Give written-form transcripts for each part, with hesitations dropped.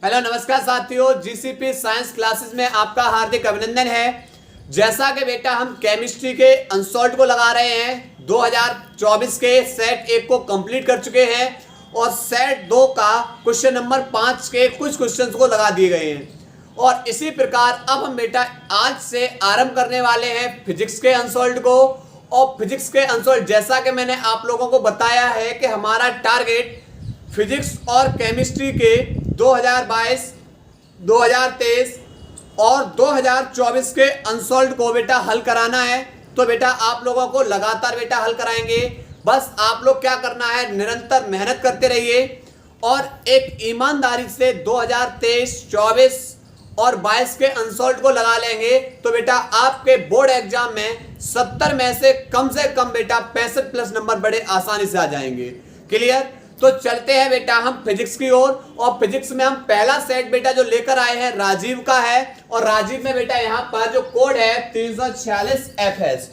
Hello नमस्कार साथियों, GCP science classes में आपका हार्दिक अभिनंदन है। जैसा कि बेटा हम केमिस्ट्री के अनसॉल्व को लगा रहे हैं, 2024 के सेट 1 को कंप्लीट कर चुके हैं और सेट 2 का क्वेश्चन नंबर 5 के कुछ क्वेश्चंस को लगा दिए गए हैं। और इसी प्रकार अब हम बेटा आज से आरंभ करने वाले हैं फिजिक्स के अनसॉल्व को। और फिजिक्स के अनसॉल्व जैसा कि मैंने आप लोगों को बताया है कि हमारा टारगेट फिजिक्स और केमिस्ट्री के 2022, 2023 और 2024 के अनसॉल्व को बेटा हल कराना है। तो बेटा आप लोगों को लगातार बेटा हल कराएंगे। बस आप लोग क्या करना है, निरंतर मेहनत करते रहिए और एक ईमानदारी से 2023, 24 और 22 के अनसॉल्व को लगा लेंगे तो बेटा आपके बोर्ड एग्जाम में 70 में से कम बेटा 65 प्लस नंबर बड़े आसानी से आ जाएंगे। क्लियर? तो चलते हैं बेटा हम फिजिक्स की ओर। और फिजिक्स में हम पहला सेट बेटा जो लेकर आए हैं राजीव का है। और राजीव में बेटा यहाँ पर जो कोड है 346 FS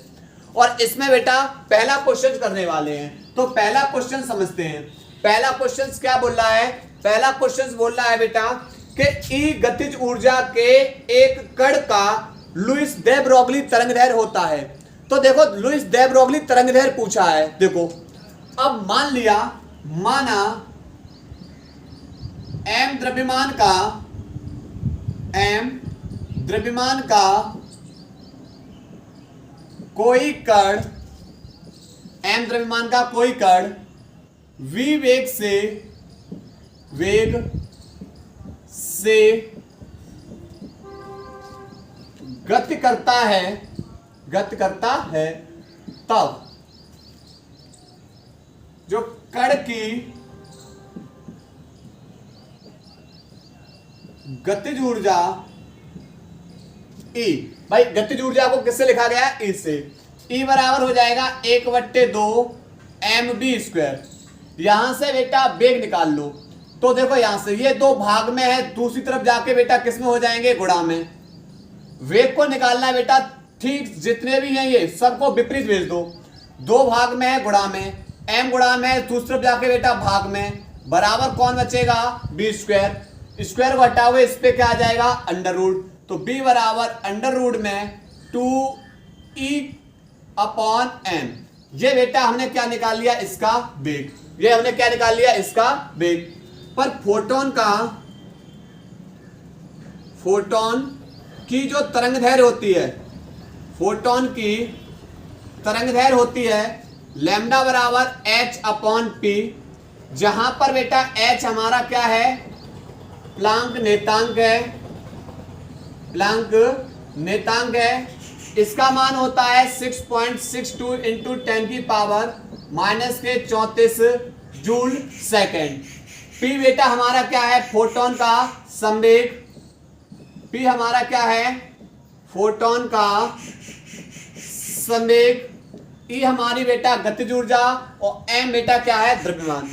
और इसमें बेटा पहला क्वेश्चन करने वाले हैं। तो पहला क्वेश्चन समझते हैं। पहला क्वेश्चन क्या बोल रहा है? पहला क्वेश्चन बोल रहा है बेटा कि ई गतिज ऊर्जा के एक कण का लुईस दे ब्रोगली तरंगदैर्घ्य होता है। तो देखो लुईस दे ब्रोगली तरंगदैर्घ्य पूछा है। देखो अब माना m द्रव्यमान का कोई कण v वेग से गति करता है तब जो कण की गतिज ऊर्जा E, भाई गतिज ऊर्जा को किससे लिखा गया है? E से। E बराबर हो जाएगा 1/2 mv²। यहां से बेटा वेग निकाल लो। तो देखो यहां से ये दो भाग में है, दूसरी तरफ जाके बेटा किस में हो जाएंगे? गुणा में। वेग को निकालना है बेटा, ठीक जितने भी हैं ये सबको विपरीत भेज दो। दो भाग में है, गुणा में। m गुणा में, दूसरी तरफ जाके बेटा भाग में, बराबर कौन बचेगा? b²। स्क्वायर को हटा हुए इस पे क्या आ जाएगा? Under root. तो b बराबर अंडर रूट में 2e/m। ये बेटा हमने क्या निकाल लिया? इसका वेग। ये हमने क्या निकाल लिया? इसका वेग। पर फोटोन की जो तरंगदैर्घ्य होती है लैम्डा बराबर h/p, जहां पर बेटा h हमारा क्या है? प्लांक नेतांक है। इसका मान होता है 6.62 इंटू 10⁻⁻34 जूल सेकेंड। P बेटा हमारा क्या है? फोटोन का संवेग। P हमारा क्या है? फोटोन का संवेग। E हमारी बेटा गतिज ऊर्जा और M बेटा क्या है? द्रव्यमान।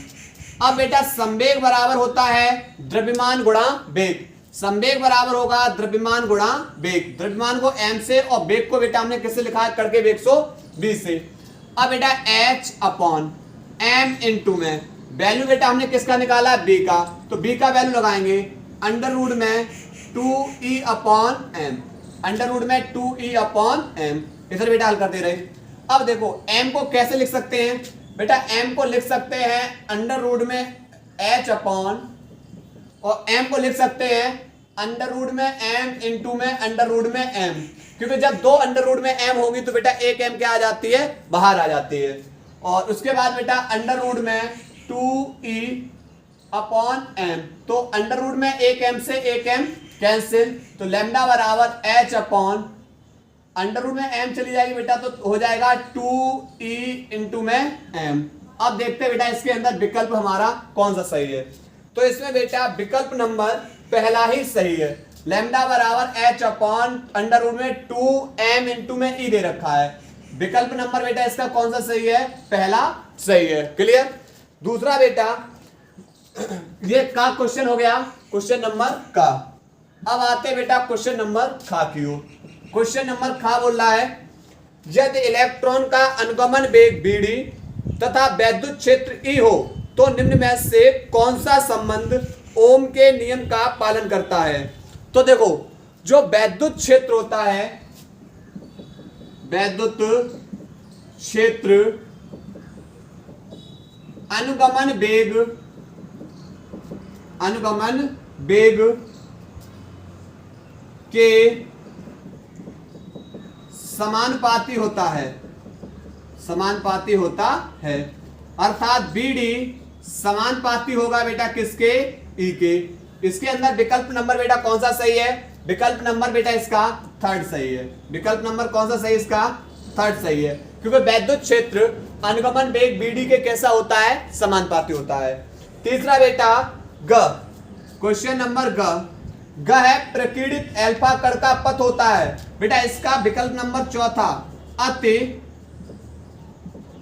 अब बेटा संवेग बराबर होता है द्रव्यमान गुणा वेग। संवेग बराबर होगा द्रव्यमान गुणा वेग। द्रव्यमान को m से और वेग को बेटा हमने किससे लिखा है? कण के वेग 120 से। अब बेटा h/m इंटू में वैल्यू बेटा हमने किसका निकाला? b का। तो b का वैल्यू लगाएंगे अंडर रूट में 2e/m। अंडर रूट में 2e/m। इधर बेटा हल करते रहे। अब देखो m को कैसे लिख सकते हैं? बेटा m को लिख सकते हैं अंडर रूट में h/ और m को लिख सकते हैं अंडर रूट में m इंटू में अंडर रूट में m। क्योंकि जब दो अंडर रूट में m होगी तो बेटा एक m क्या आ जाती है? बाहर आ जाती है। और उसके बाद बेटा अंडर रूट में 2e/m। तो अंडर रूट में एक m से एक m कैंसिल। तो लैम्डा बराबर h/ अंडर रूट में m चली जाएगी बेटा तो हो जाएगा 2e इंटू में m। अब देखते हैं बेटा इसके अंदर विकल्प हमारा कौन सा सही है। तो इसमें बेटा विकल्प नंबर पहला ही सही है। लैम्डा बराबर h/ अंडर रूट में 2m इंटू में e दे रखा है। विकल्प नंबर बेटा इसका कौन सा सही है? पहला सही है। क्लियर? दूसरा बेटा ये का क्वेश्चन हो गया, क्वेश्चन नंबर का। अब आते बेटा क्वेश्चन नंबर खा की ओर। क्वेश्चन नंबर खा बोल रहा है यदि इलेक्ट्रॉन का अनुगमन वेग BD तथा वैद्युत क्षेत्र E हो तो निम्न में से कौन सा संबंध ओम के नियम का पालन करता है। तो देखो जो वैद्युत क्षेत्र होता है, वैद्युत क्षेत्र अनुगमन वेग के समानुपाती होता है, अर्थात बीडी समानुपाती होगा बेटा किसके, ई के। इसके अंदर विकल्प नंबर बेटा कौन सा सही है, विकल्प नंबर बेटा इसका थर्ड सही है। विकल्प नंबर कौन सा सही है, इसका थर्ड सही है, क्योंकि वैद्युत क्षेत्र अनुगमन वेग बीडी के कैसा होता है, समानुपाती होता है। तीसरा बेटा ग, क्वेश्चन नंबर ग है प्रकीर्णित अल्फा कण का पथ होता है बेटा, इसका विकल्प नंबर चौथा अति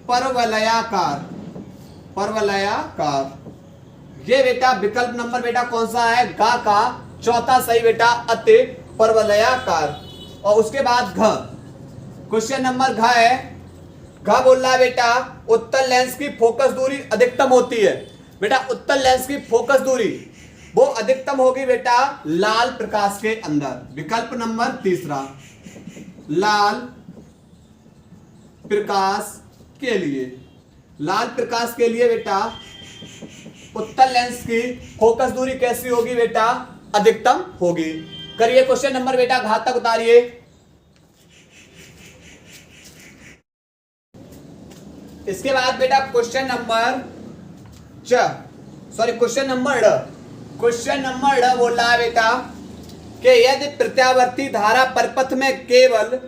परवलयाकार। ये बेटा विकल्प नंबर बेटा कौन सा है, गा का चौथा सही बेटा, अति परवलयाकार। और उसके बाद घ, क्वेश्चन नंबर घ है, घ बोल रहा है बेटा उत्तल लेंस की फोकस दूरी अधिकतम होती है। बेटा उत्तल लेंस की फोकस दूरी वो अधिकतम होगी बेटा लाल प्रकाश के अंदर। विकल्प नंबर तीसरा लाल प्रकाश के लिए, लाल प्रकाश के लिए बेटा उत्तल लेंस की फोकस दूरी कैसी होगी बेटा, अधिकतम होगी। करिए क्वेश्चन नंबर बेटा घातक उतारिए। इसके बाद बेटा क्वेश्चन नंबर क्वेश्चन नंबर ड बोल रहा है बेटा कि यदि प्रत्यावर्ती धारा परपथ में केवल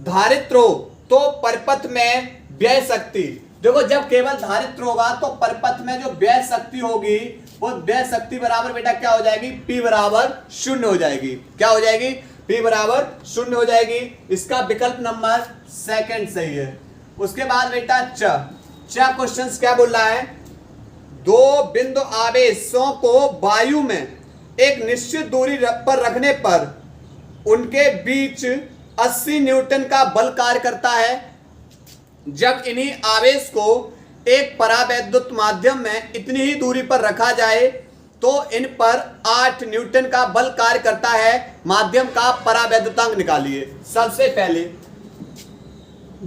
धारित्र हो तो परपथ में व्यय शक्ति, देखो जब केवल धारित्र होगा तो परपथ में जो व्यय शक्ति होगी वो व्यय शक्ति बराबर बेटा क्या हो जाएगी, P बराबर 0 हो जाएगी। क्या हो जाएगी, P बराबर 0 हो जाएगी। इसका विकल्प नंबर सेकंड सही है। उसके बाद बेटा च क्वेश्चन क्या बोल रहा है, दो बिंदु आवेशों को वायु में एक निश्चित दूरी पर रखने पर उनके बीच 80 न्यूटन का बल कार्य करता है। जब इन्हीं आवेश को एक परावैद्युत माध्यम में इतनी ही दूरी पर रखा जाए तो इन पर 8 न्यूटन का बल कार्य करता है। माध्यम का परावैद्युतांक निकालिए। सबसे पहले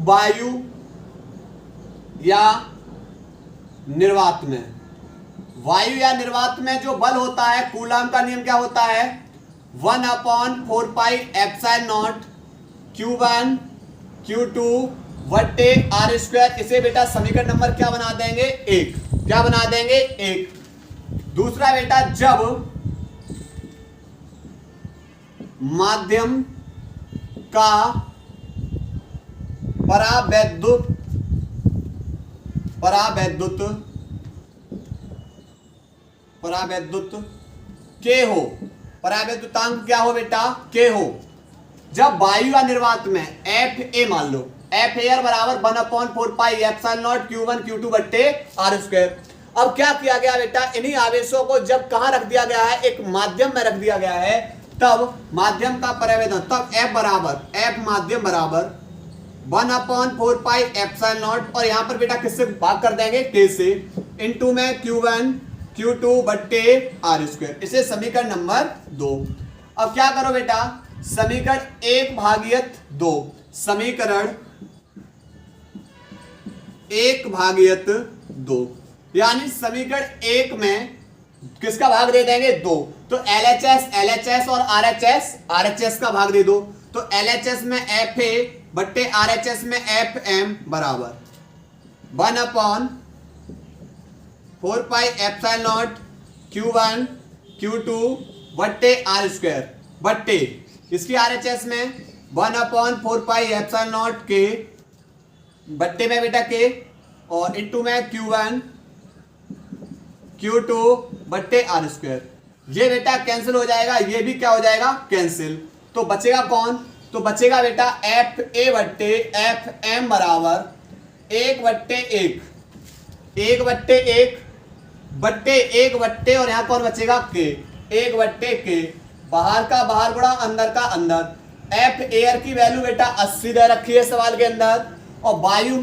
वायु या निर्वात में, वायु या निर्वात में जो बल होता है, कूलाम का नियम क्या होता है, 1/4πε0 Q1 Q2 बट्टे R स्क्वायर। इसे बेटा समीकरण नंबर क्या बना देंगे, 1। क्या बना देंगे, 1। दूसरा बेटा जब माध्यम का परावैद्युत के हो, परावैद्युतांक क्या हो बेटा, के हो। जब वायु या निर्वात में एफ ए मान लो, एफ एयर बराबर 1/4πε0 Q1 Q2 बट्टे R स्क्वायर। अब क्या किया गया बेटा, इन्हीं आवेशों को जब कहां रख दिया गया है, एक माध्यम में रख दिया गया है, तब माध्यम का परावैद्युत, तब एफ माध्यम बराबर 1/4πε0 और यहां पर बेटा किससे भाग कर देंगे, के से, इनटू में Q1 Q2 बट्टे R स्क्वायर। इसे समीकरण नंबर 2। अब क्या करो बेटा, समीकरण 1/2, समीकरण 1/2 यानी समीकरण 1 में किसका भाग दे देंगे, 2। तो LHS और RHS का भाग दे दो। तो LHS में FA बट्टे RHS में FM बराबर 1/4πε0 Q1 Q2 बट्टे R स्क्वायर बट्टे इसकी RHS में 1/4πε0 के बट्टे में बेटा के और इनटू में Q1 Q2 बट्टे R स्क्वायर। ये बेटा कैंसिल हो जाएगा, ये भी क्या हो जाएगा, कैंसिल। तो बचेगा कौन, तो बचेगा बेटा FA बट्टे FM बराबर 1/1 और यहाँ कौन बचेगा, के, 1/के। बाहर का बाहर गुणा अंदर का अंदर। एफ एयर की वैल्यू बेटा 80 दे रखी है सवाल के अंदर, और वायु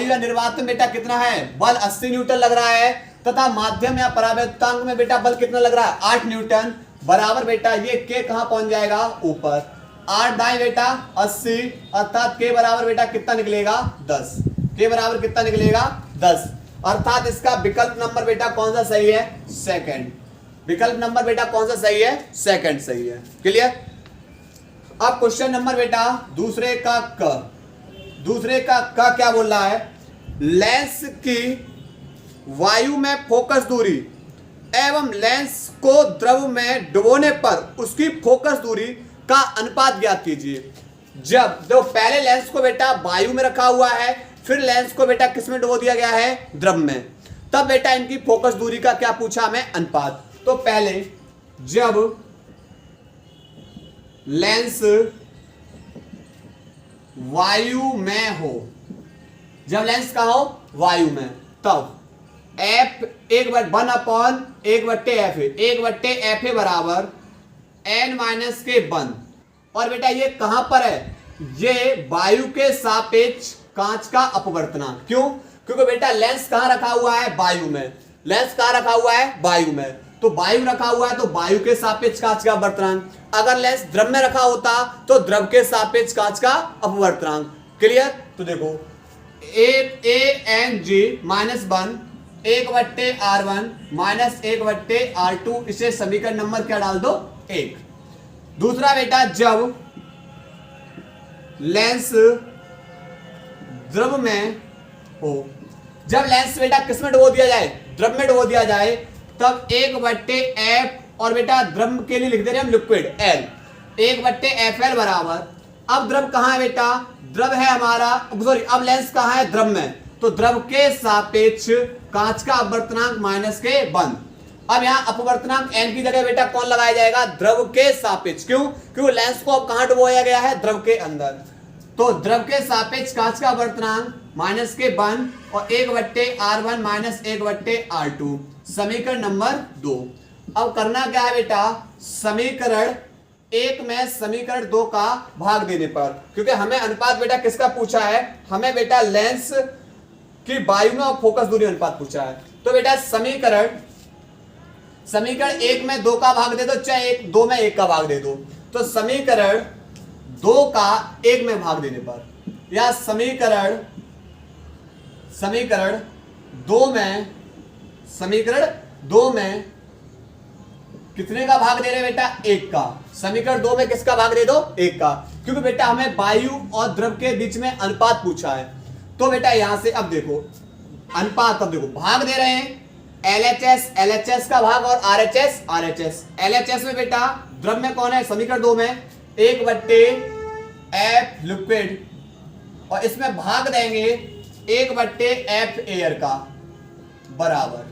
या निर्वात में बेटा कितना है, बल 80 न्यूटन लग रहा है। तथा माध्यम या परावैद्युतांक में बेटा बल कितना लग रहा है 8 न्यूटन बराबर बेटा ये के कहां पहुंच जाएगा ऊपर 8 दाएं बेटा 80 अर्थात के बराबर बेटा कितना निकलेगा 10 के बराबर कितना निकलेगा 10 अर्थात इसका विकल्प नंबर बेटा कौन सा सही है सेकंड विकल्प नंबर बेटा कौन सा सही है सेकंड सही है क्लियर। अब क्वेश्चन नंबर बेटा दूसरे का क क्या बोल रहा है लेंस की वायु में फोकस दूरी एवं लेंस को द्रव में डुबोने पर उसकी फोकस दूरी का अनुपात ज्ञात कीजिए। जब तो पहले लेंस को बेटा वायु में रखा हुआ है फिर लेंस को बेटा किस में डुबो दिया गया है द्रव में, तब बेटा इनकी फोकस दूरी का क्या पूछा हमें अनुपात। तो पहले जब लेंस वायु में हो जब लेंस कहा हो वायु में तब एफ 1/1/1/एफ बराबर n माइनस के 1 और बेटा ये कहां पर है ये वायु के सापेक्ष कांच का अपवर्तनांक। क्यों क्योंकि बेटा लेंस कहां रखा हुआ है वायु में लेंस कहां रखा हुआ है वायु में तो वायु रखा हुआ है तो वायु के सापेक्ष कांच का अपवर्तनांक। अगर लेंस द्रव में रखा होता तो द्रव के सापेक्ष कांच का अपवर्तनांक क्लियर। तो देखो ANG -1 1/R1 -1/R2 इसे समीकरण नंबर क्या डाल दो 1। दूसरा बेटा जब लेंस द्रव में हो जब लेंस बेटा किस में डुबो दिया जाए द्रव में डुबो दिया जाए तब 1/F और बेटा द्रव के लिए लिख दे रहे हम लिक्विड L 1/FL बराबर अब द्रव कहां है बेटा द्रव है हमारा सॉरी अब लेंस कहां है द्रव में तो द्रव के सापेक्ष कांच का अपवर्तनांक माइनस के 1। अब यहाँ अपवर्तनांक n की जगह बेटा कौन लगाया जाएगा द्रव के सापेक्ष। क्यों क्योंकि लेंस को अब कहां डुबोया गया है द्रव के अंदर तो द्रव के सापेक्ष कांच का अपवर्तनांक माइनस के 1 और 1/R1 -1/R2 समीकरण नंबर 2। अब करना क्या है बेटा समीकरण 1 में समीकरण 2 का भाग देने पर क्योंकि हमें अनुपात बेटा किसका पूछा है हमें बेटा लेंस की वायु में और फोकस दूरी अनुपात पूछा है। तो बेटा समीकरण 1 में 2 का भाग दे दो चाहे 2 में 1 का भाग दे दो तो समीकरण 2 का 1 में भाग देने पर या समीकरण 2 में कितने का भाग दे रहे बेटा 1 का समीकरण 2 में किसका भाग दे दो 1 का क्योंकि बेटा हमें वायु और द्रव के बीच में अनुपात पूछा है। तो बेटा यहां से अब देखो अनुपात अब देखो भाग दे रहे हैं LHS का भाग और RHS LHS में बेटा द्रव में कौन है समीकरण 2 में 1/F लिक्विड और इसमें भाग देंगे 1/F एयर का बराबर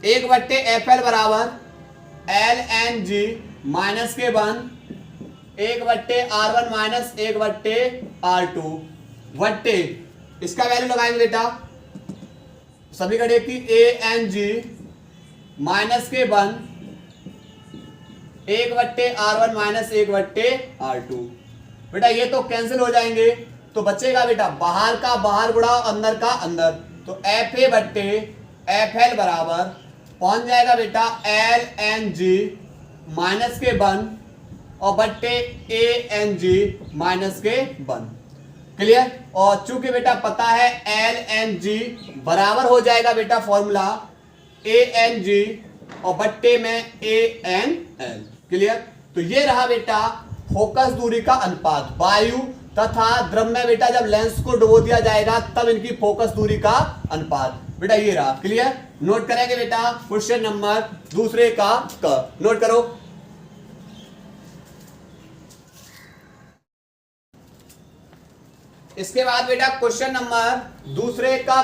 1/FL बराबर LNG माइनस के 1 1/R1 -1/R2 वट्टे इसका वैल्यू लगाएंगे बेटा समीकरण की ANG माइनस के 1 1/R1 -1/R2 बेटा ये तो कैंसिल हो जाएंगे तो बचेगा बेटा बाहर का बाहर गुणा अंदर का अंदर तो FA/FL बराबर पहुंच जाएगा बेटा LNG माइनस के 1 और बट्टे ANG माइनस के 1 क्लियर। और चूंकि बेटा पता है LNG बराबर हो जाएगा बेटा फॉर्मूला ANG और बट्टे में ANL क्लियर। तो ये रहा बेटा फोकस दूरी का अनुपात वायु तथा द्रव में बेटा जब लेंस को डुबो दिया जाएगा तब इनकी फोकस दूरी का अनुपात बेटा ये रहा क्लियर। नोट करेंगे बेटा क्वेश्चन नंबर दूसरे का नोट करो। इसके बाद बेटा क्वेश्चन नंबर दूसरे का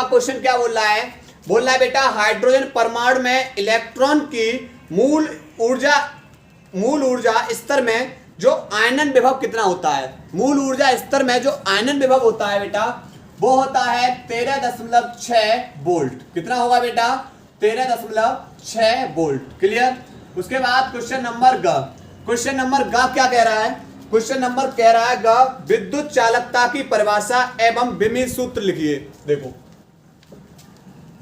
क्वेश्चन क्या बोल रहा है बेटा हाइड्रोजन परमाणु में इलेक्ट्रॉन की मूल ऊर्जा स्तर में जो आयनन विभव कितना होता है मूल ऊर्जा स्तर में जो आयनन विभव होता है बेटा वो होता है 13.6 वोल्ट। कितना होगा बेटा 13.6 वोल्ट क्लियर। उसके बाद क्वेश्चन नंबर क्या कह रहा है क्वेश्चन नंबर कह रहा है विद्युत चालकता की परिभाषा एवं विमीय सूत्र लिखिए। देखो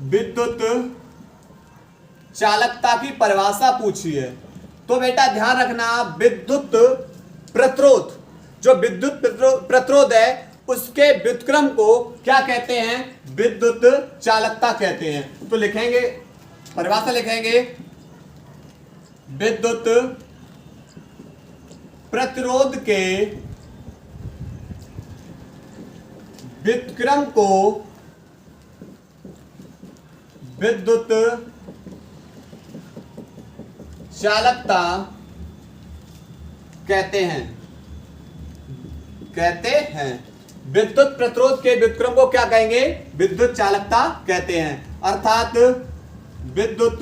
विद्युत चालकता की परिभाषा पूछी है। तो बेटा ध्यान रखना, विद्युत प्रतिरोध, जो विद्युत प्रतिरोध है उसके व्युत्क्रम को क्या कहते हैं? विद्युत चालकता कहते हैं। तो लिखेंगे, परिभाषा लिखेंगे, विद्युत प्रतिरोध के व्युत्क्रम को विद्युत चालकता कहते हैं। विद्युत प्रतिरोध के व्युत्क्रम को क्या कहेंगे? विद्युत चालकता कहते हैं। अर्थात विद्युत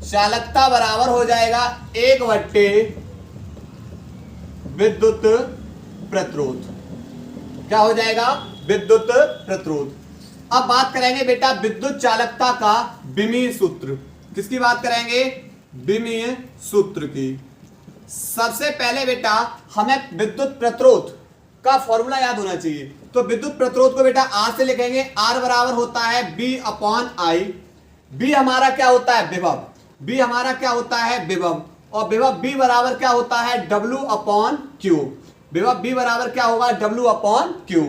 चालकता बराबर हो जाएगा 1/, विद्युत प्रतिरोध। क्या हो जाएगा? विद्युत प्रतिरोध। अब बात करेंगे बेटा विद्युत चालकता का विमीय सूत्र। किसकी बात करेंगे? विमीय सूत्र की। सबसे पहले बेटा हमें विद्युत प्रतिरोध का फॉर्मूला याद होना चाहिए। तो विद्युत प्रतिरोध को बेटा R से लिखेंगे। R बराबर होता है B/I। B हमारा क्या होता है? विभव। B हमारा क्या होता है? विभव। और विभव B बराबर क्या होता है? W/Q। विभव B बराबर क्या होगा? W/Q।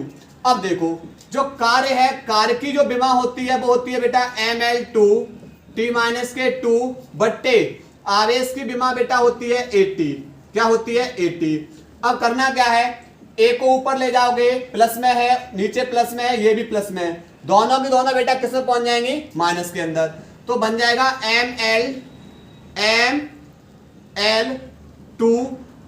अब देखो, जो कार्य है, कार्य की जो विमा होती है वो होती है बेटा mL2 T-2 बट्टे आवेश की विमा बेटा होती है 80। क्या होती है? 80। अब करना क्या है? A को ऊपर ले जाओगे, प्लस में है, नीचे प्लस में है, ये भी प्लस में है, दोनों की दोनों बेटा किस में पहुंच जाएंगी? माइनस के अंदर। तो बन जाएगा mL2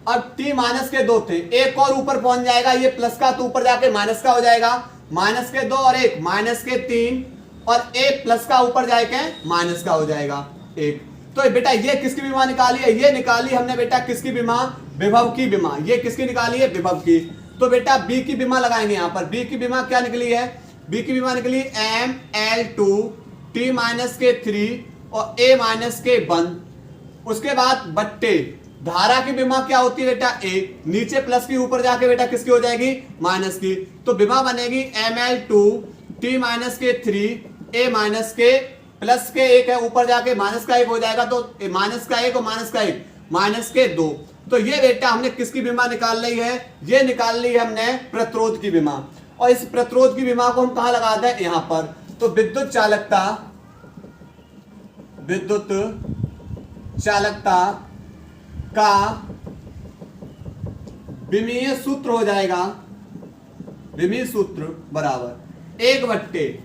और T-2 थे, एक और ऊपर पहुंच जाएगा, ये प्लस का तो ऊपर जाके माइनस का हो जाएगा, -2 और 1 -3 और 1 प्लस का ऊपर जाके माइनस का हो जाएगा 1। तो बेटा ये किसकी विमा निकाली है? ये निकाली हमने बेटा किसकी विमा? विभव की विमा। ये किसकी निकाली है? विभव की। तो बेटा बी की विमा लगाएंगे यहाँ पर। बी की विमा क्या निकली है? बी की विमा निकली mL2 T-3 और A-1। उसके बाद बट्टे धारा की विमा क्या होती है बेटा? A। नीचे प्लस की, ऊपर जाके बेटा किसकी हो जाएगी? माइनस की। तो विमा बनेगी mL2 T-3 A- प्लस के 1 है, ऊपर जाके माइनस का 1 हो जाएगा, तो -1 और -2। तो ये बेटा हमने किसकी विमा निकाल ली है? ये निकाल ली है हमने प्रतिरोध की विमा। और इस प्रतिरोध की विमा को हम कहां लगाते हैं? यहां पर। तो विद्युत चालकता का विमीय सूत्र हो जाएगा, विमीय सूत्र बराबर 1/,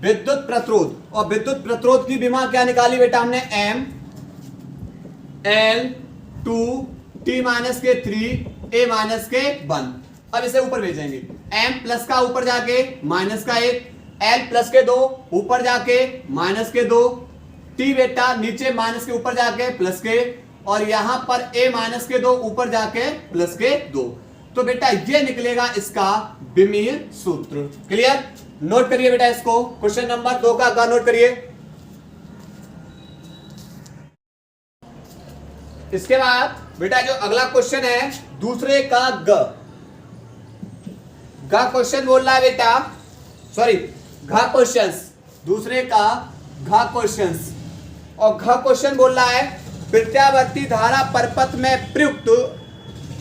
विद्युत प्रतिरोध। और विद्युत प्रतिरोध की विमा क्या निकाली बेटा हमने? mL2 T-3 A-1। अब इसे ऊपर भेजेंगे, m प्लस का ऊपर जाके माइनस का 1, L प्लस के 2 ऊपर जाके माइनस के 2, T बेटा नीचे माइनस के ऊपर जाके प्लस के, और यहां पर A-2 ऊपर जाके प्लस के 2। तो बेटा ये निकलेगा इसका विमीय सूत्र। क्लियर? नोट करिए बेटा इसको। क्वेश्चन नंबर 2 का नोट करिए। इसके बाद बेटा जो अगला क्वेश्चन है दूसरे का ग क्वेश्चन बोल रहा है बेटा, सॉरी घ क्वेश्चंस, दूसरे का घ क्वेश्चंस। और घ क्वेश्चन बोल रहा है प्रत्यावर्ती धारा परपथ में प्रयुक्त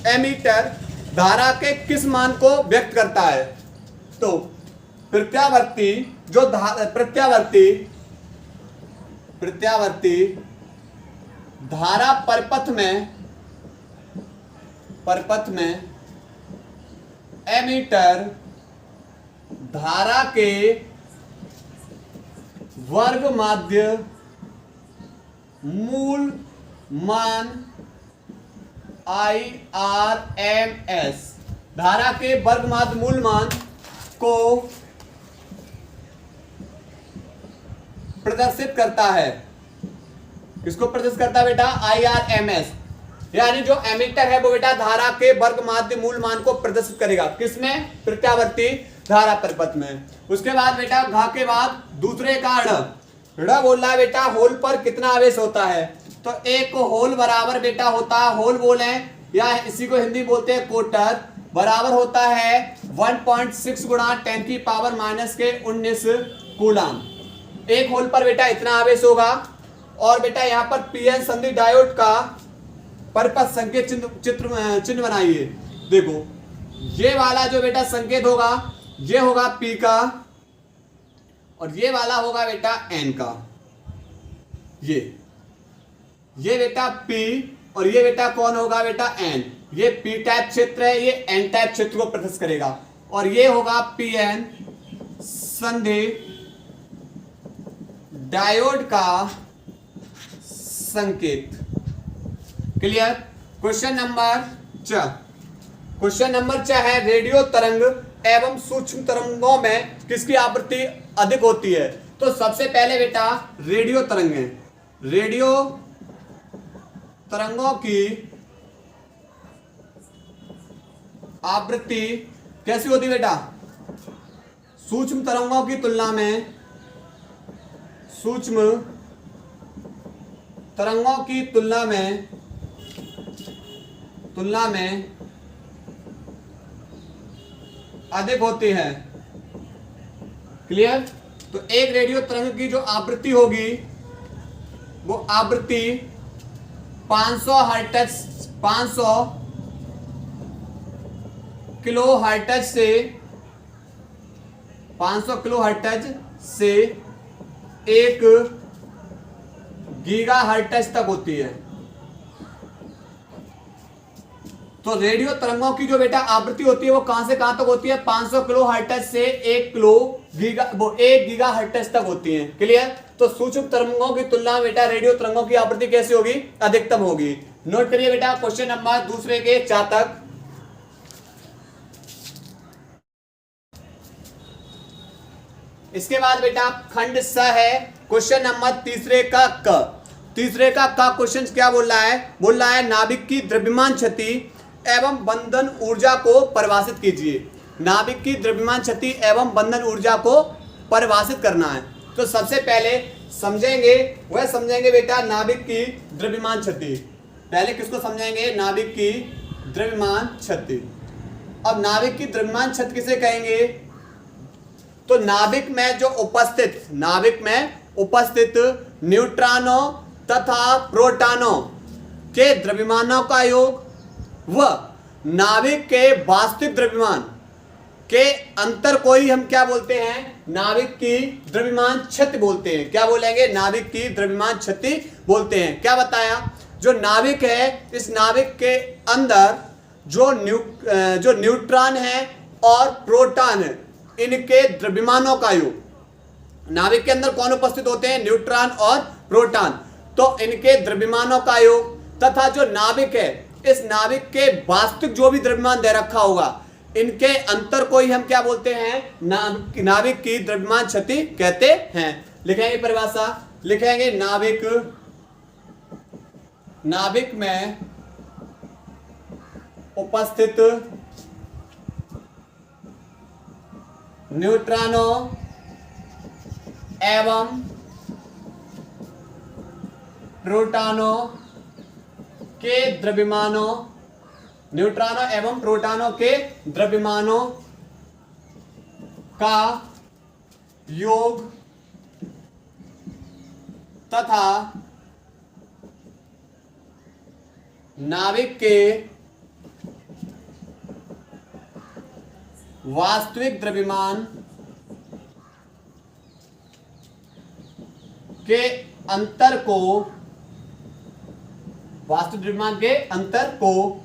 एमीटर धारा के किस मान को व्यक्त करता है? तो प्रत्यावर्ती धारा परपथ में एमीटर धारा के वर्ग माध्य मूल मान IRMS, धारा के वर्ग माध्य मूल मान को प्रदर्शित करता है। किसको प्रदर्शित करता है बेटा? IRMS। यानी जो एमीटर है वो बेटा धारा के वर्ग माध्य मूल मान को प्रदर्शित करेगा। किसमें? प्रत्यावर्ती धारा परिपथ में। उसके बाद बेटा घ के बाद दूसरे का ड़ बोल रहा है बेटा होल पर कितना आवेश होता है? तो एक होल बराबर बेटा होता है, होल बोले या इसी को हिंदी बोलते हैं कोटर, बराबर होता है 1.6 गुणा 10 की पावर माइनस के 19 कूलाम। एक होल पर बेटा इतना आवेश होगा। और बेटा यहाँ पर पीएन संधि डायोड का परिपथ संकेत चिन्ह बनाइए। देखो ये वाला जो बेटा संकेत होगा ये होगा पी का और ये वाला होगा बेटा एन का। ये बेटा पी और ये बेटा कौन होगा बेटा एन। ये पी टाइप क्षेत्र है, ये एन टाइप क्षेत्र को प्रदर्शित करेगा और ये होगा पी एन संधि डायोड का संकेत। क्लियर। क्वेश्चन नंबर 4 है रेडियो तरंग एवं सूक्ष्म तरंगों में किसकी आवृत्ति अधिक होती है। तो सबसे पहले बेटा रेडियो तरंग है। रेडियो तरंगों की आवृत्ति कैसी होती है बेटा। सूक्ष्म तरंगों की तुलना में अधिक होती है। क्लियर। तो एक रेडियो तरंग की जो आवृत्ति होगी वो आवृत्ति 500 किलो हर्ट्ज से 1 गीगा हर्ट्ज तक होती है। तो रेडियो तरंगों की जो बेटा आवृत्ति होती है वो कहां से कहां तक होती है। 500 किलो हर्ट्ज से 1 गीगा हर्ट्ज तक होती है। क्लियर। तो सूक्ष्म तरंगों की तुलना में बेटा रेडियो तरंगों की आवृत्ति कैसी होगी, अधिकतम होगी। नोट करिए बेटा क्वेश्चन नंबर 2 के 4 तक। इसके बाद बेटा खंड स है क्वेश्चन नंबर 3 का क क्वेश्चन क्या बोल रहा है नाभिक की द्रव्यमान क्षति एवं बंधन ऊर्जा को परिभाषित कीजिए। नाभिक की द्रव्यमान क्षति एवं बंधन ऊर्जा को परिभाषित करना है। तो सबसे पहले समझेंगे बेटा नाभिक की द्रव्यमान क्षति। पहले किसको समझेंगे, नाभिक की द्रव्यमान क्षति। अब नाभिक की द्रव्यमान क्षति किसे कहेंगे। तो नाभिक में उपस्थित न्यूट्रॉनों तथा प्रोटॉनों के द्रव्यमानों का योग व नाभिक के वास्तविक द्रव्यमान के अंतर को ही हम क्या बोलते हैं, नाभिक की द्रव्यमान क्षति बोलते हैं। क्या बोलेंगे, नाभिक की द्रव्यमान क्षति बोलते हैं। क्या बताया, जो नाभिक है इस नाभिक के अंदर जो न्यूट्रॉन है और प्रोटॉन है इनके द्रव्यमानों का योग। नाभिक के अंदर कौन उपस्थित होते हैं, न्यूट्रॉन और प्रोटॉन। तो इनके द्रव्यमानों का योग तथा जो नाभिक है इस नाभिक के वास्तविक जो भी द्रव्यमान दे रखा होगा इनके अंतर को ही हम क्या बोलते हैं, नाभिक की द्रव्यमान क्षति कहते हैं। लिखेंगे परिभाषा, लिखेंगे नाभिक में उपस्थित न्यूट्रॉनों एवं प्रोटॉनों के द्रव्यमानों, न्यूट्रॉनों एवं प्रोटॉनों के द्रव्यमानों का योग तथा नाभिक के वास्तविक द्रव्यमान के अंतर को, वास्तविक द्रव्यमान के अंतर को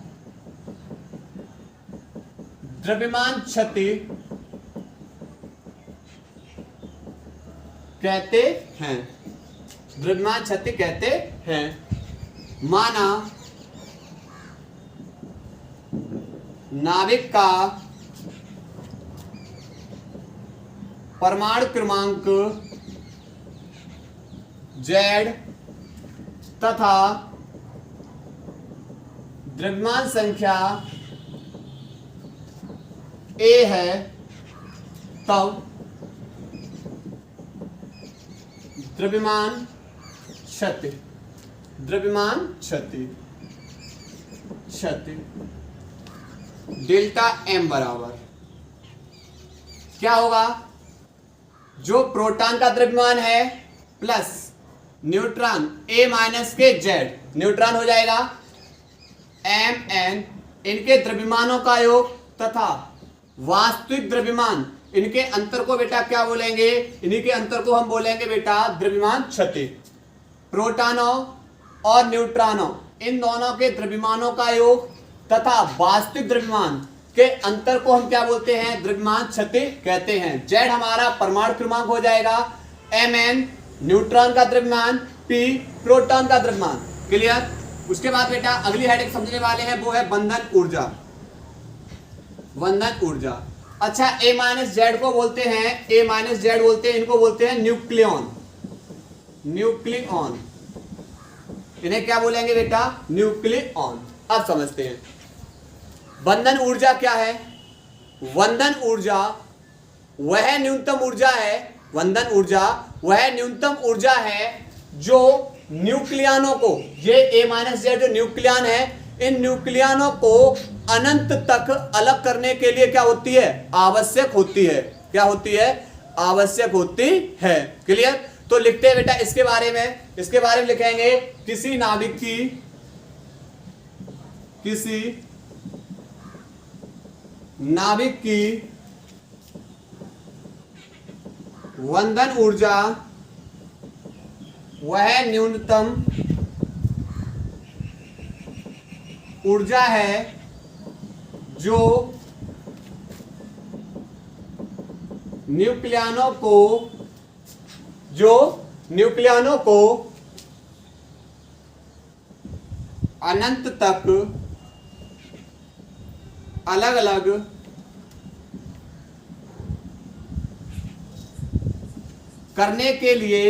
द्रव्यमान क्षति कहते हैं। द्रव्यमान क्षति कहते हैं। माना नाभिक का परमाणु क्रमांक Z तथा द्रव्यमान संख्या A है, तब द्रव्यमान क्षति डेल्टा एम बराबर क्या होगा, जो प्रोटॉन का द्रव्यमान है प्लस न्यूट्रॉन ए माइनस के जेड, न्यूट्रॉन हो जाएगा एम एन, इनके द्रव्यमानों का योग तथा वास्तविक द्रव्यमान, इनके अंतर को बेटा क्या बोलेंगे, इन्हीं के अंतर को हम बोलेंगे बेटा द्रव्यमान क्षति। प्रोटॉनों और न्यूट्रॉनों इन दोनों के द्रव्यमानों का योग तथा वास्तविक द्रव्यमान के अंतर को हम क्या बोलते हैं, द्रव्यमान क्षति कहते हैं। जेड हमारा परमाणु क्रमांक हो जाएगा, एम एन न्यूट्रॉन का द्रव्यमान, पी प्रोटॉन का द्रव्यमान। क्लियर। उसके बाद बेटा अगली हेडिंग समझने वाले हैं, वो है बंधन ऊर्जा। बंधन ऊर्जा, अच्छा ए माइनस जेड को बोलते हैं, ए माइनस जेड बोलते हैं, इनको बोलते हैं न्यूक्लियन, न्यूक्लियन, इन्हें क्या बोलेंगे बेटा, न्यूक्लियन। अब समझते हैं बंधन ऊर्जा क्या है। बंधन ऊर्जा वह न्यूनतम ऊर्जा है, बंधन ऊर्जा वह न्यूनतम ऊर्जा है जो न्यूक्लियनों को, ये ए माइनस जेड जो न्यूक्लियन है, इन न्यूक्लियनों को अनंत तक अलग करने के लिए क्या होती है, आवश्यक होती है। क्या होती है, आवश्यक होती है। क्लियर। तो लिखते हैं बेटा इसके बारे में, इसके बारे में लिखेंगे किसी नाभिक की, किसी नाभिक की बंधन ऊर्जा वह न्यूनतम ऊर्जा है जो न्यूक्लियनों को अनंत तक अलग अलग करने के लिए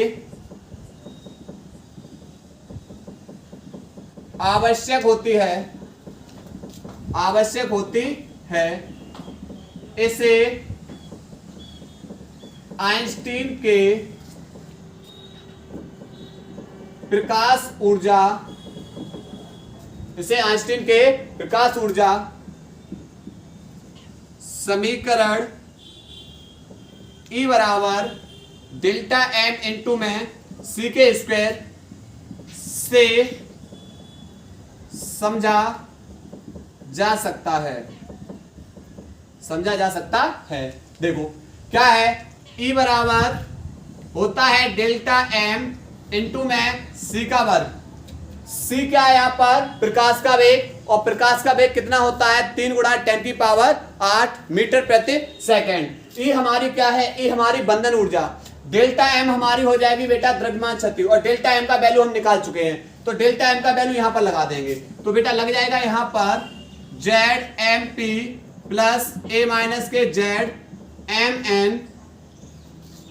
आवश्यक होती है, आवश्यक होती है। इसे आइंस्टीन के प्रकाश ऊर्जा, इसे आइंस्टीन के प्रकाश ऊर्जा समीकरण E बराबर डेल्टा एम इंटू में सी के स्क्वायर से समझा जा सकता है, समझा जा सकता है। देखो क्या है, E बराबर होता है डेल्टा एम इंटू में सी का वर्ग। सी क्या है यहाँ पर, प्रकाश का वेग, और प्रकाश का वेग कितना होता है, 3 गुणा 10 की पावर 8 मीटर प्रति सेकंड। ई हमारी क्या है, ई हमारी बंधन ऊर्जा। डेल्टा एम हमारी हो जाएगी बेटा द्रव्यमान शक्ति, और डेल्टा एम का वैल्यू हम निकाल चुके हैं, तो डेल्टा एम का वैल्यू यहाँ पर लगा देंगे। तो बेटा लग जाएगा यहाँ पर जेड एम पी प्लस ए माइनस के जेड एम एन,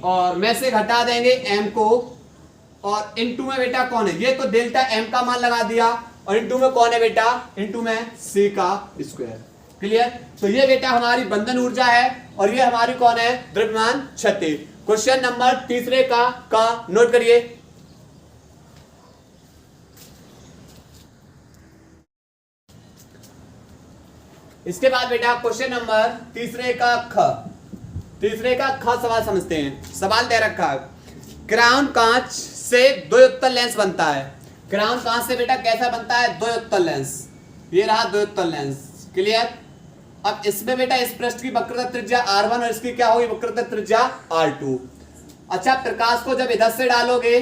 और में से घटा देंगे एम को, और इनटू में बेटा कौन है, ये तो डेल्टा एम का मान लगा दिया, और इनटू में कौन है बेटा, इनटू में सी का स्क्वायर। क्लियर। तो ये बेटा हमारी बंधन ऊर्जा है, और ये हमारी कौन है, द्रव्यमान क्षति। क्वेश्चन नंबर तीसरे का नोट करिए। इसके बाद बेटा क्वेश्चन नंबर तीसरे का ख सवाल समझते हैं। सवाल दे रखा है, क्राउन कांच से द्वयोत्तल लेंस बनता है। क्राउन कांच से बेटा कैसा बनता है, द्वयोत्तल लेंस। ये रहा द्वयोत्तल लेंस। क्लियर। अब इसमें बेटा इस पृष्ठ की वक्रता त्रिज्या r1 और इसकी क्या होगी, वक्रता त्रिज्या r2। अच्छा प्रकाश को जब इधर से डालोगे,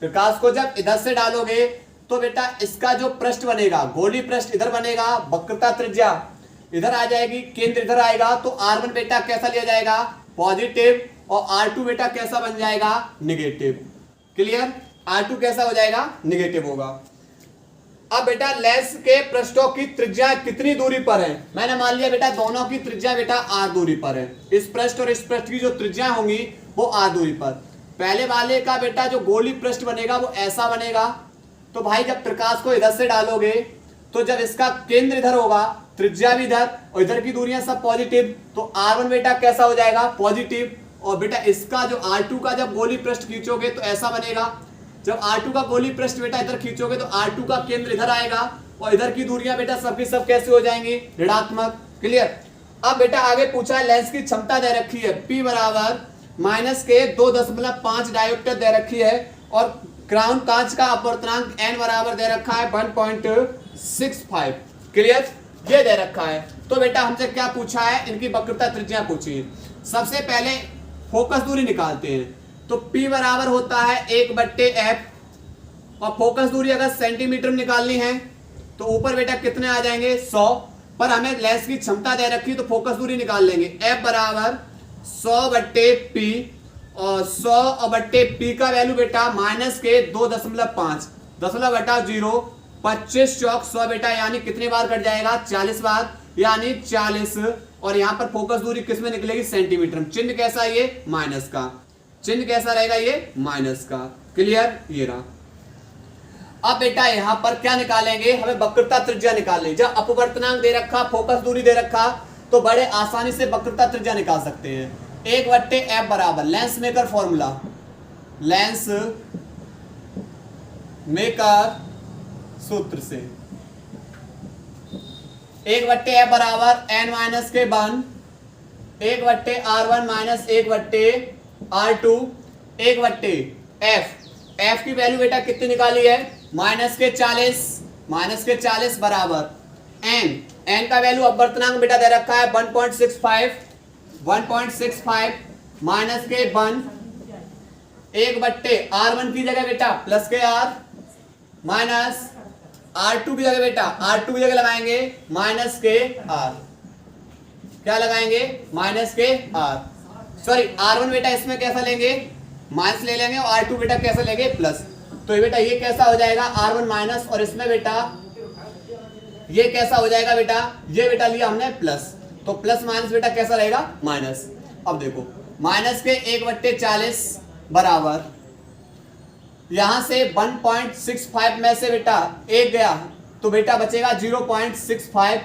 प्रकाश को जब इधर से डालोगे तो बेटा इसका जो पृष्ठ बनेगा, गोली पृष्ठ इधर बनेगा, वक्रता त्रिज्या इधर आ जाएगी, केंद्र इधर आएगा, तो r1 बेटा कैसा लिया जाएगा, पॉजिटिव, और r2 बेटा कैसा बन जाएगा, निगेटिव। क्लियर। r2 कैसा हो जाएगा, निगेटिव होगा। अब बेटा लेंस के पृष्ठों की त्रिज्या कितनी दूरी पर है, मैंने मान लिया बेटा दोनों की त्रिज्या बेटा r दूरी पर है। इस पृष्ठ और इस पृष्ठ की जो त्रिज्या होंगी वो r दूरी पर। पहले वाले का बेटा जो गोली पृष्ठ बनेगा वो ऐसा बनेगा, तो भाई जब प्रकाश को इधर से डालोगे तो जब इसका केंद्र इधर होगा, त्रिज्या भी इधर, और इधर की दूरियां सब पॉजिटिव, तो r1 बेटा कैसा हो जाएगा, पॉजिटिव। और बेटा इसका जो r2 का जब गोली पृष्ठ खींचोगे तो ऐसा बनेगा। जब r2 का गोली पृष्ठ बेटा इधर खींचोगे तो r2 का केंद्र इधर आएगा, और इधर की दूरियां बेटा सबकी सब कैसे हो जाएंगी, ऋणात्मक। क्लियर। अब बेटा आगे पूछा है लेंस की क्षमता दे रखी है P बराबर माइनस के 2.5 डायोप्टर दे रखी है और क्राउन कांच का अपवर्तनांक n बराबर दे रखा है 1.65। क्लियर, ये दे रखा है। तो बेटा हमसे क्या पूछा है, इनकी वक्रता त्रिज्या पूछी है। सबसे पहले फोकस दूरी निकालते हैं। तो P बराबर होता है 1/f और फोकस दूरी अगर सेंटीमीटर में निकालनी है तो ऊपर बेटा कितने आ जाएंगे 100, पर हमें लेंस की क्षमता दे रखी है तो फोकस दूरी निकाल लेंगे। F बराबर 100/P और 100/P का वैल्यू बेटा माइनस के 2.5 दशमलव बटा 0 25 चौक 100 बेटा, यानी कितनी बार कट जाएगा 40 बार, यानी 40। और यहाँ पर फोकस दूरी किस में निकलेगी सेंटीमीटर में। चिन्ह कैसा है ये माइनस का, चिन्ह कैसा रहेगा ये माइनस का। क्लियर, ये रहा। अब बेटा यहाँ पर क्या निकालेंगे, हमें वक्रता त्रिज्या निकालनी। जब अपवर्तनांक दे रखा, फोकस दूरी दे रखा, तो बड़े आसानी से वक्रता त्रिज्या निकाल सकते हैं। 1/f बराबर lens maker formula, lens maker सूत्र से 1/f बराबर n माइनस के 1 1/r1 minus 1/r2 1/f। f की वैल्यू बेटा कितनी निकाली है माइनस के 40 बराबर n का वैल्यू अपवर्तनांक बेटा दे रखा है 1.65 माइनस के 1 1/r1 की जगह बेटा प्लस के r माइनस R2 की जगह बेटा R2 की जगह लगाएंगे माइनस के R, क्या लगाएंगे माइनस के R। सॉरी R1 बेटा इसमें कैसा लेंगे माइनस ले लेंगे और R2 बेटा कैसा लेंगे प्लस। तो ये बेटा ये कैसा हो जाएगा R1 माइनस, और इसमें बेटा ये कैसा हो जाएगा बेटा, ये बेटा लिया हमने प्लस, तो प्लस माइनस बेटा कैसा रहेगा माइनस। अब देखो माइनस के 1/40 बराबर यहां से 1.65 में से बेटा एक गया तो बेटा बचेगा 0.65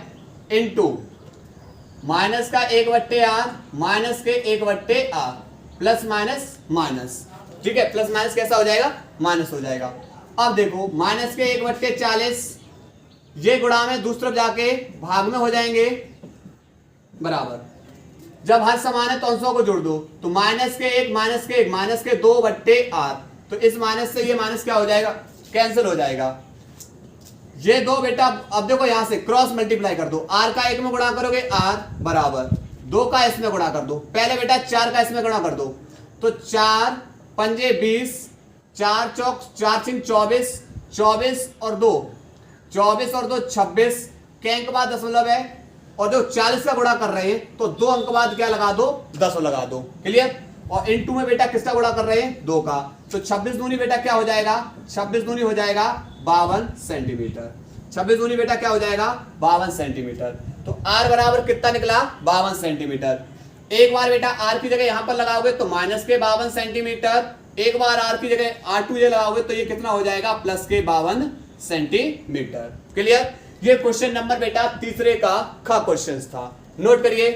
इंटू माइनस का 1/r माइनस के 1/r प्लस माइनस माइनस। ठीक है, प्लस माइनस कैसा हो जाएगा माइनस हो जाएगा। अब देखो माइनस के 1/40 ये गुणा में दूसरी तरफ जाके भाग में हो जाएंगे बराबर। जब हर समान है तो अंशों को जोड़ दो, तो माइनस के 1 माइनस के 1 माइनस के 2/r, तो इस माइनस से ये माइनस क्या हो जाएगा कैंसिल हो जाएगा। ये दो बेटा अब देखो यहां से क्रॉस मल्टीप्लाई कर दो, r का 1 में गुणा करोगे r बराबर 2 का इसमें गुणा कर दो, पहले बेटा 4 का इसमें गुणा कर दो, तो 4 पंजे 20 4 चौक 4 छिंग 24 24 और 2 26 के अंक बाद दशमलव है, और जो 40 का गुणा कर रहे हैं तो 2 अंक बाद क्या लगा दो 10 लगा दो। क्लियर, और इनटू में बेटा किसका गुणा कर रहे हैं 2 का, तो 26 दूनी बेटा क्या हो जाएगा 56 दूनी हो जाएगा 52 सेंटीमीटर। 26 दूनी बेटा क्या हो जाएगा 52 सेंटीमीटर। तो r बराबर कितना निकला 52 सेंटीमीटर। एक बार बेटा r की जगह यहां पर लगाओगे तो माइनस के 52 सेंटीमीटर, एक बार r की जगह r2 लगाओगे तो ये कितना हो जाएगा प्लस के 52 सेंटीमीटर। क्लियर, ये क्वेश्चन नंबर बेटा तीसरे का ख क्वेश्चन था, नोट करिए।